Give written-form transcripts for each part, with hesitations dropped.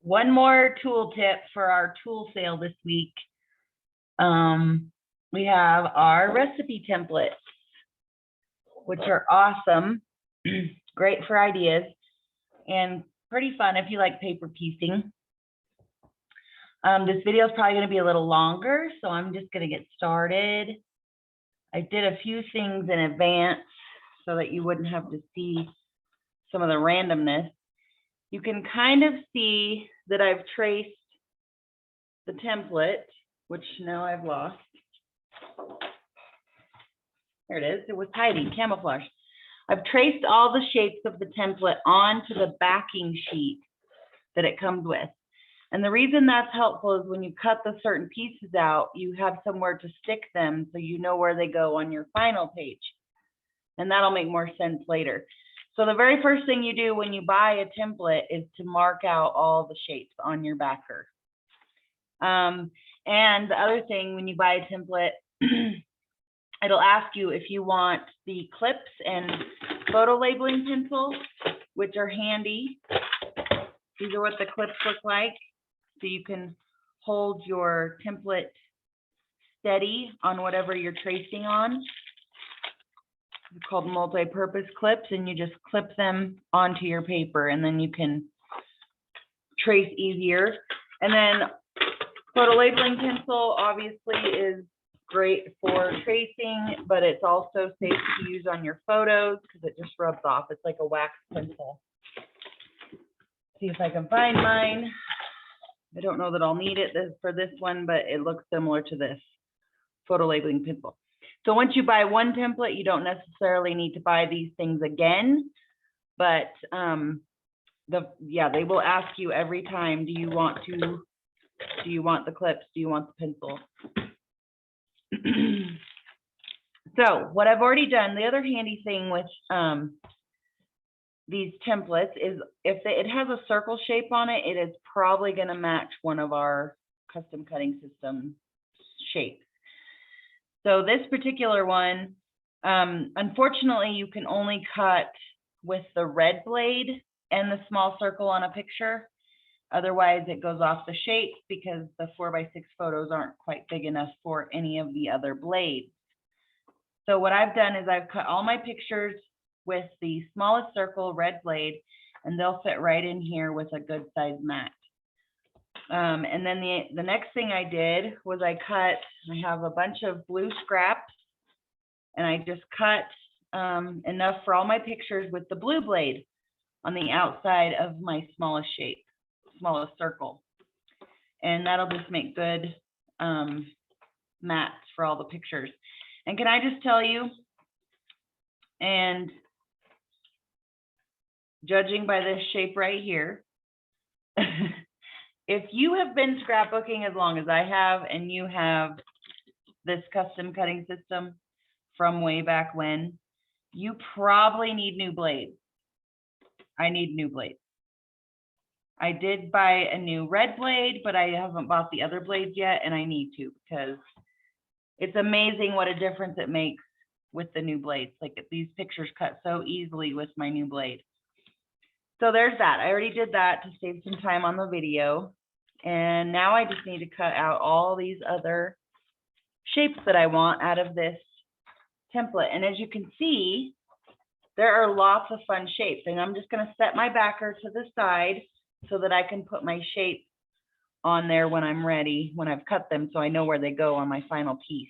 one more tool tip for our tool sale this week. We have our recipe templates, which are awesome, great for ideas, and pretty fun if you like paper piecing. This video is probably going to be a little longer, so I'm just going to get started. I did a few things in advance so that you wouldn't have to see some of the randomness. You can kind of see that I've traced the template, which now I've lost. There it is. It was hiding, camouflage. I've traced all the shapes of the template onto the backing sheet that it comes with. And the reason that's helpful is when you cut the certain pieces out, you have somewhere to stick them so you know where they go on your final page. And that'll make more sense later. So the very first thing you do when you buy a template is to mark out all the shapes on your backer. And the other thing, when you buy a template, it'll ask you if you want the clips and photo labeling pencils, which are handy. These are what the clips look like. So you can hold your template steady on whatever you're tracing on. They're called multi-purpose clips, and you just clip them onto your paper, and then you can trace easier. And then photo labeling pencil obviously is great for tracing, but it's also safe to use on your photos because it just rubs off. It's like a wax pencil. See if I can find mine. I don't know that I'll need it for this one, but it looks similar to this photo labeling pencil. So once you buy one template, you don't necessarily need to buy these things again, but they will ask you every time, do you want the clips? Do you want the pencil? So what I've already done, the other handy thing with these templates is if it has a circle shape on it, it is probably going to match one of our custom cutting system shapes. So this particular one, unfortunately, you can only cut with the red blade and the small circle on a picture. Otherwise, it goes off the shape because the 4x6 photos aren't quite big enough for any of the other blades. So what I've done is I've cut all my pictures with the smallest circle red blade, and they'll fit right in here with a good size mat. And then the next thing I did was I have a bunch of blue scraps, and I just cut enough for all my pictures with the blue blade on the outside of my smallest shape, smallest circle. And that'll just make good mats for all the pictures. And can I just tell you, and judging by this shape right here, if you have been scrapbooking as long as I have, and you have this custom cutting system from way back when, you probably need new blades. I need new blades. I did buy a new red blade, but I haven't bought the other blades yet, and I need to, because it's amazing what a difference it makes with the new blades. Like these pictures cut so easily with my new blade. So there's that. I already did that to save some time on the video. And now I just need to cut out all these other shapes that I want out of this template. And as you can see, there are lots of fun shapes. And I'm just going to set my backer to the side so that I can put my shapes on there when I'm ready, when I've cut them, so I know where they go on my final piece.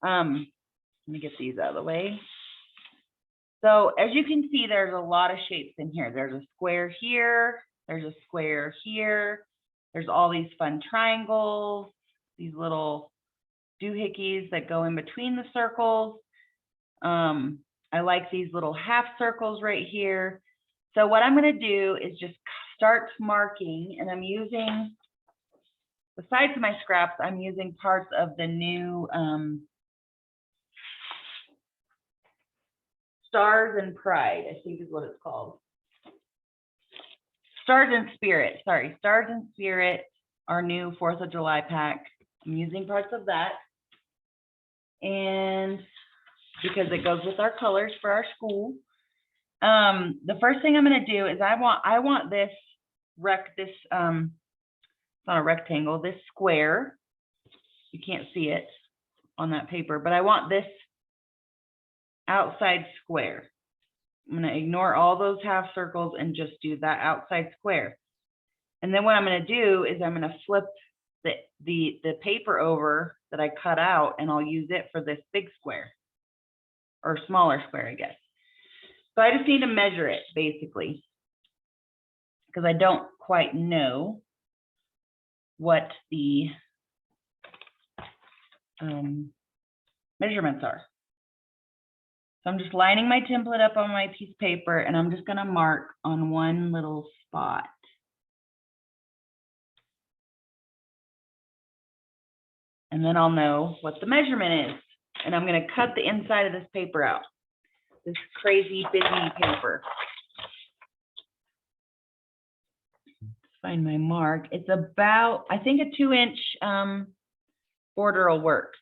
Let me get these out of the way. So as you can see, there's a lot of shapes in here. There's a square here. There's a square here. There's all these fun triangles, these little doohickeys that go in between the circles. I like these little half circles right here. So what I'm going to do is just start marking, and I'm using, besides my scraps, I'm using parts of the new Stars and Pride, I think is what it's called. Stars and Spirit, sorry, Stars and Spirit, our new 4th of July pack. I'm using parts of that. And because it goes with our colors for our school. The first thing I'm going to do is I want this it's not a rectangle, this square. You can't see it on that paper, but I want this outside square. I'm going to ignore all those half circles and just do that outside square. And then what I'm going to do is I'm going to flip the paper over that I cut out, and I'll use it for this big square or smaller square, I guess. So I just need to measure it basically, because I don't quite know what the measurements are. So I'm just lining my template up on my piece of paper, and I'm just going to mark on one little spot. And then I'll know what the measurement is. And I'm going to cut the inside of this paper out. This crazy busy paper. Find my mark. It's about, I think, a 2-inch border will work.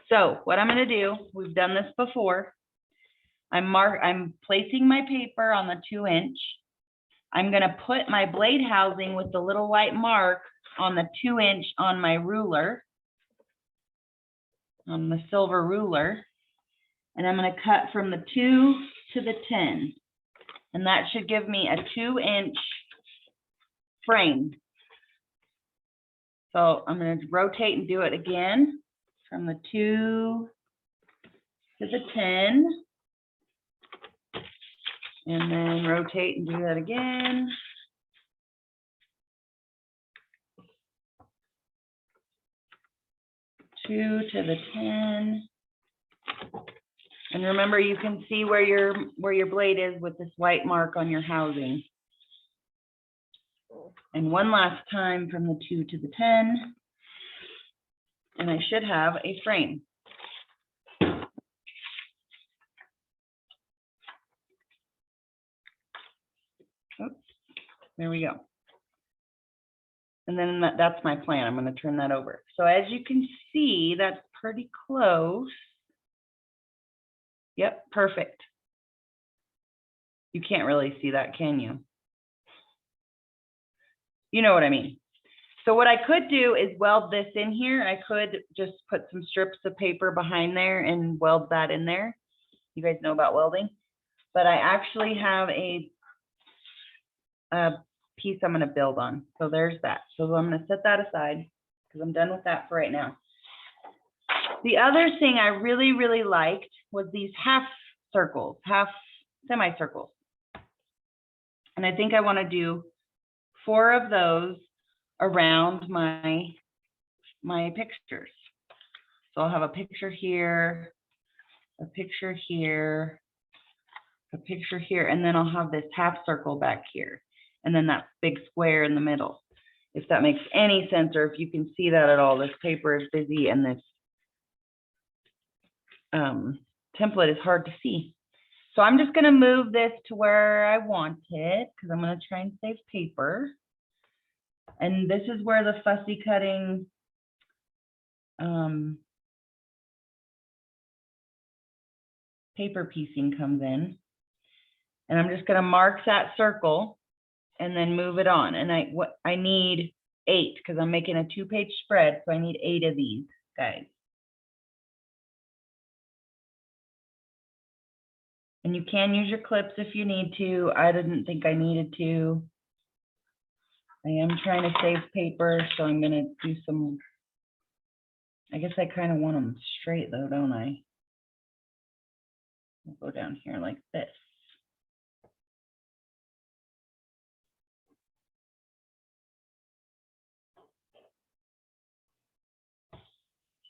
So what I'm going to do, we've done this before. I'm placing my paper on the 2-inch. I'm going to put my blade housing with the little white mark on the 2-inch on my ruler, on the silver ruler. And I'm going to cut from the 2 to the 10. And that should give me a 2-inch frame. So I'm going to rotate and do it again from the 2 to the 10. And then rotate and do that again. Two to the 10. And remember, you can see where your blade is with this white mark on your housing. And one last time from the 2 to the 10. And I should have a frame. Oops, there we go. And then that's my plan. I'm going to turn that over. So as you can see, that's pretty close. Yep, perfect. You can't really see that, can you? You know what I mean. So what I could do is weld this in here. I could just put some strips of paper behind there and weld that in there. You guys know about welding. But I actually have a piece I'm going to build on. So there's that. So I'm going to set that aside because I'm done with that for right now. The other thing I really, really liked was these half circles, half semicircles. And I think I want to do 4 of those around my pictures. So I'll have a picture here, a picture here, a picture here, and then I'll have this half circle back here. And then that big square in the middle, if that makes any sense, or if you can see that at all. This paper is busy and this template is hard to see. So I'm just going to move this to where I want it because I'm going to try and save paper. And this is where the fussy cutting paper piecing comes in. And I'm just going to mark that circle and then move it on. And I need 8 because I'm making a 2-page spread. So I need 8 of these guys. And you can use your clips if you need to. I didn't think I needed to. I am trying to save paper, so I'm going to do some, I guess I kind of want them straight though, don't I? I'll go down here like this.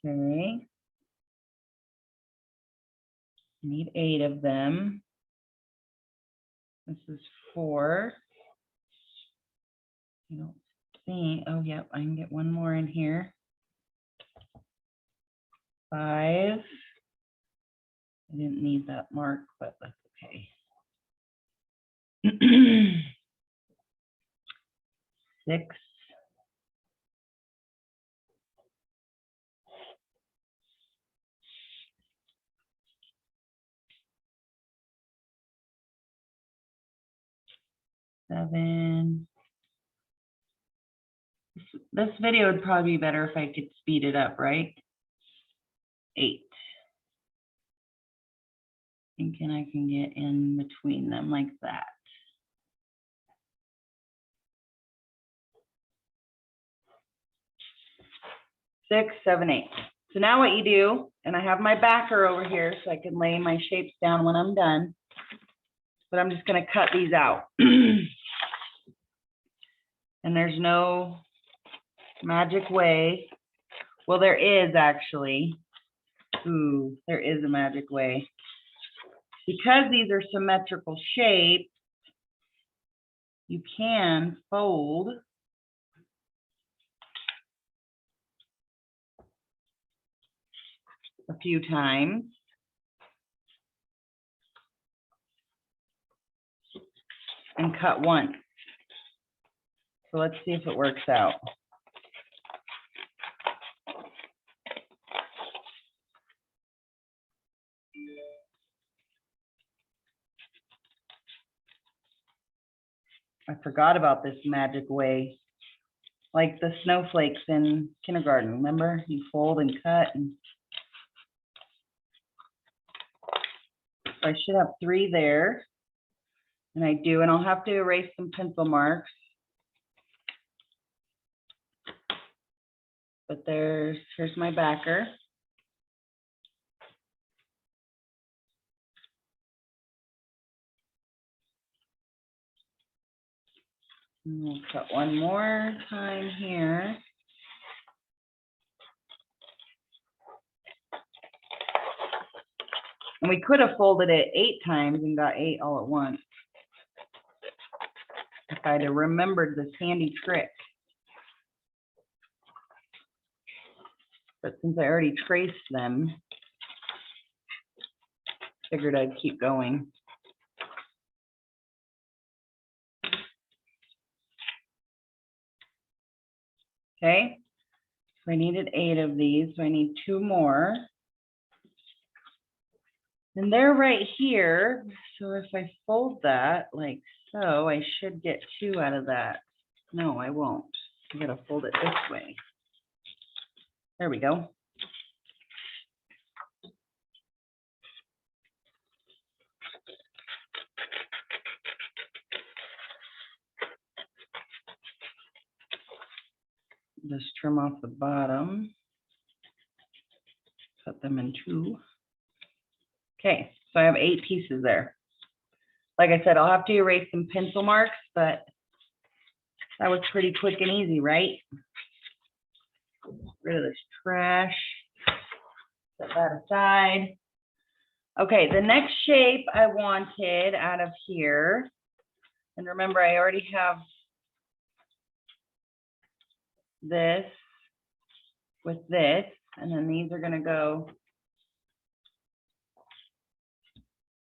Okay. Need 8 of them. This is 4. I don't see. Oh, yep. I can get one more in here. 5. I didn't need that mark, but that's okay. 6. 7. This video would probably be better if I could speed it up, right? 8. Thinking I can get in between them like that. 6, 7, 8. So now what you do, and I have my backer over here so I can lay my shapes down when I'm done, but I'm just going to cut these out. And there's no magic way. Well, there is actually. Ooh, there is a magic way. Because these are symmetrical shapes, you can fold a few times. And cut once. So let's see if it works out. I forgot about this magic way. Like the snowflakes in kindergarten, remember? You fold and cut. And I should have 3 there. And I do, and I'll have to erase some pencil marks. But here's my backer. And we'll cut one more time here. And we could have folded it 8 times and got 8 all at once. If I'd have remembered this handy trick. But since I already traced them, figured I'd keep going. Okay, so I needed 8 of these, so I need 2 more. And they're right here, so if I fold that like so, I should get 2 out of that. No, I won't. I gotta fold it this way. There we go. Just trim off the bottom. Cut them in 2. Okay, so I have 8 pieces there. Like I said, I'll have to erase some pencil marks, but that was pretty quick and easy, right? Get rid of this trash. Set that aside. Okay, the next shape I wanted out of here, and remember I already have this with this, and then these are going to go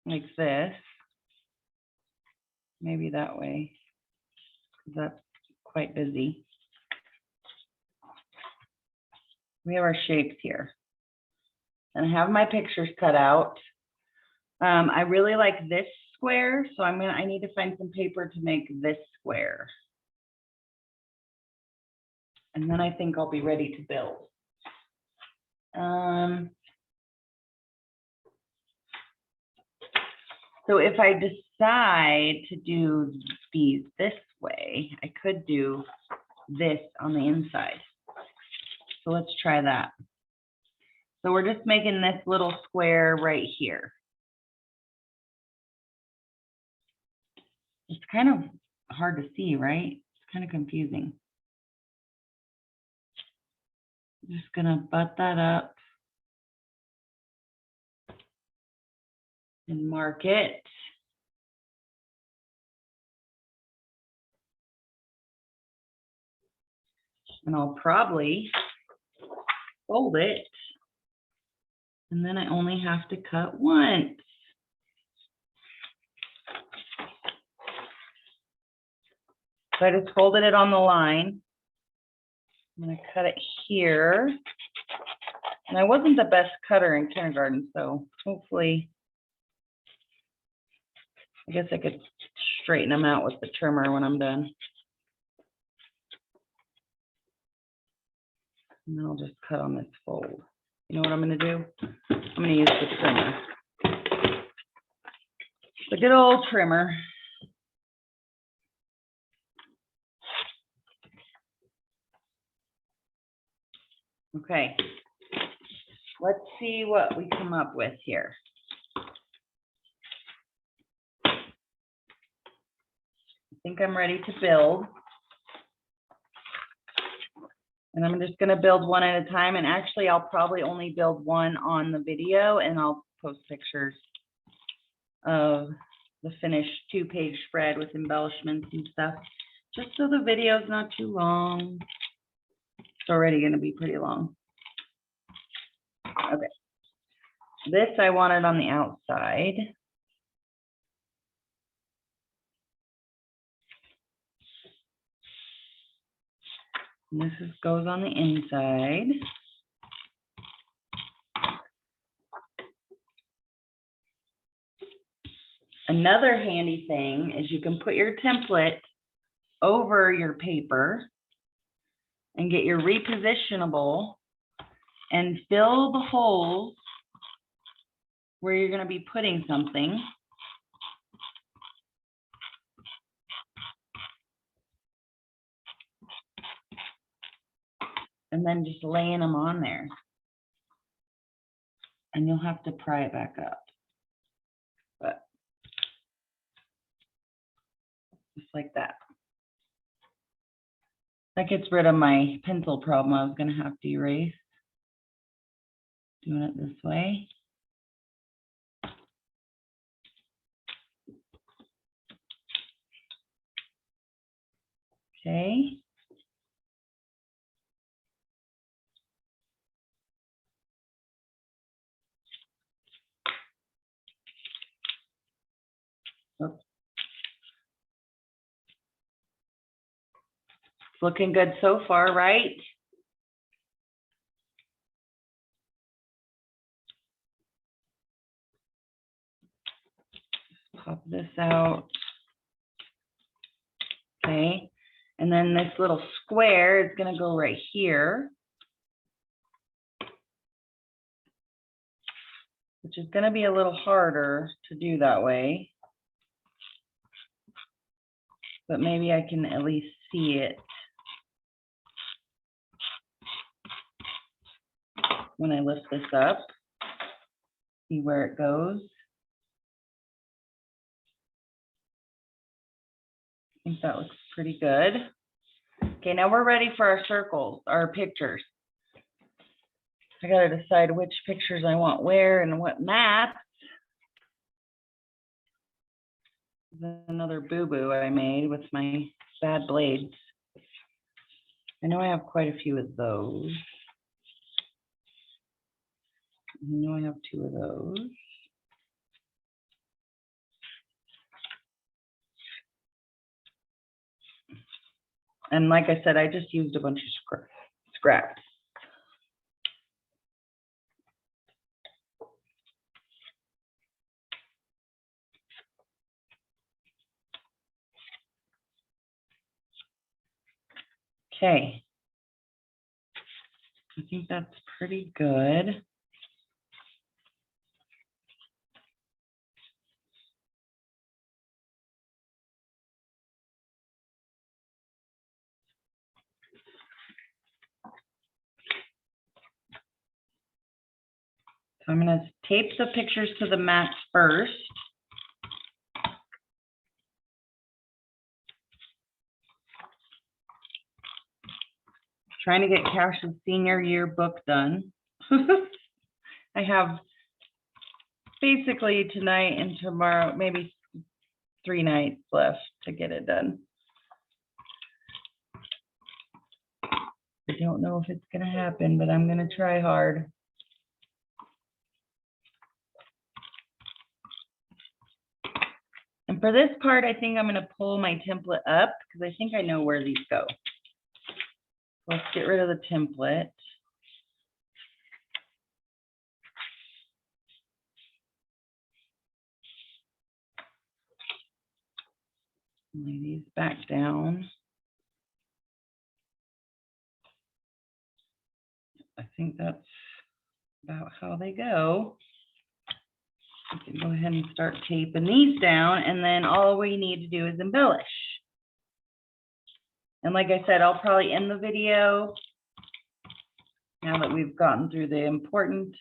like this. Maybe that way, because that's quite busy. We have our shapes here. And I have my pictures cut out. I really like this square, so I need to find some paper to make this square. And then I think I'll be ready to build. So if I decide to do these this way, I could do this on the inside. So let's try that. So we're just making this little square right here. It's kind of hard to see, right? It's kind of confusing. I'm just gonna butt that up and mark it. And I'll probably fold it. And then I only have to cut once. So I just folded it on the line. I'm going to cut it here. And I wasn't the best cutter in kindergarten, so hopefully, I guess I could straighten them out with the trimmer when I'm done. And then I'll just cut on this fold. You know what I'm gonna do? I'm gonna use the trimmer. The good old trimmer. Okay, let's see what we come up with here. I think I'm ready to build. And I'm just gonna build one at a time, and actually I'll probably only build one on the video, and I'll post pictures of the finished 2-page spread with embellishments and stuff, just so the video is not too long. It's already gonna be pretty long. Okay, this I wanted on the outside. And this goes on the inside. Another handy thing is you can put your template over your paper and get your repositionable and fill the holes where you're going to be putting something. And then just laying them on there. And you'll have to pry it back up. But just like that. That gets rid of my pencil problem I was going to have to erase. Doing it this way. Okay. Oops. It's looking good so far, right? Pop this out. Okay. And then this little square is going to go right here, which is going to be a little harder to do that way. But maybe I can at least see it when I lift this up. See where it goes. I think that looks pretty good. Okay, now we're ready for our circles, our pictures. I gotta decide which pictures I want where and what maps. Another boo-boo I made with my bad blades. I know I have quite a few of those. I know I have 2 of those. And like I said, I just used a bunch of scraps. Okay. I think that's pretty good. So I'm going to tape the pictures to the mats first. Trying to get Cash's senior year book done. I have basically tonight and tomorrow, maybe 3 nights left to get it done. I don't know if it's going to happen, but I'm going to try hard. And for this part, I think I'm going to pull my template up because I think I know where these go. Let's get rid of the template. Lay these back down. think that's about how they go. I can go ahead and start taping these down, and then all we need to do is embellish. And like I said, I'll probably end the video now that we've gotten through the important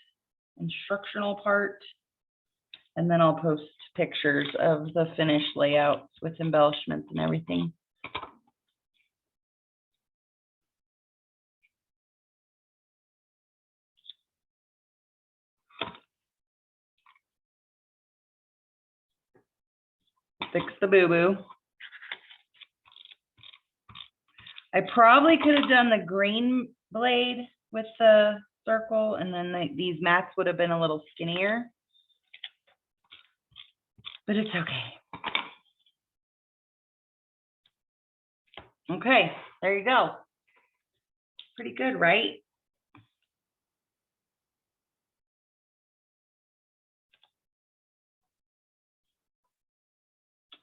instructional part, and then I'll post pictures of the finished layouts with embellishments and everything. Fix the boo-boo. I probably could have done the green blade with the circle, and then these mats would have been a little skinnier, but it's okay. Okay, there you go. Pretty good, right?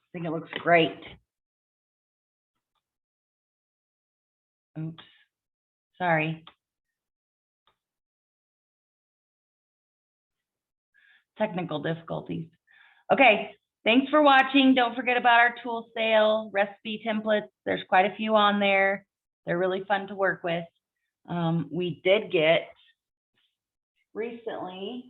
I think it looks great. Oops, sorry. Technical difficulties. Okay, thanks for watching. Don't forget about our tool sale, recipe templates. There's quite a few on there. They're really fun to work with. We did get recently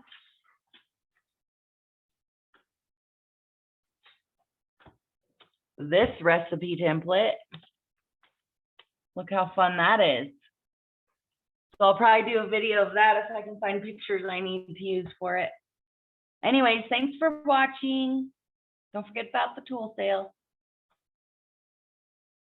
this recipe template. Look how fun that is. So I'll probably do a video of that if I can find pictures I need to use for it. Anyways, thanks for watching. Don't forget about the tool sale.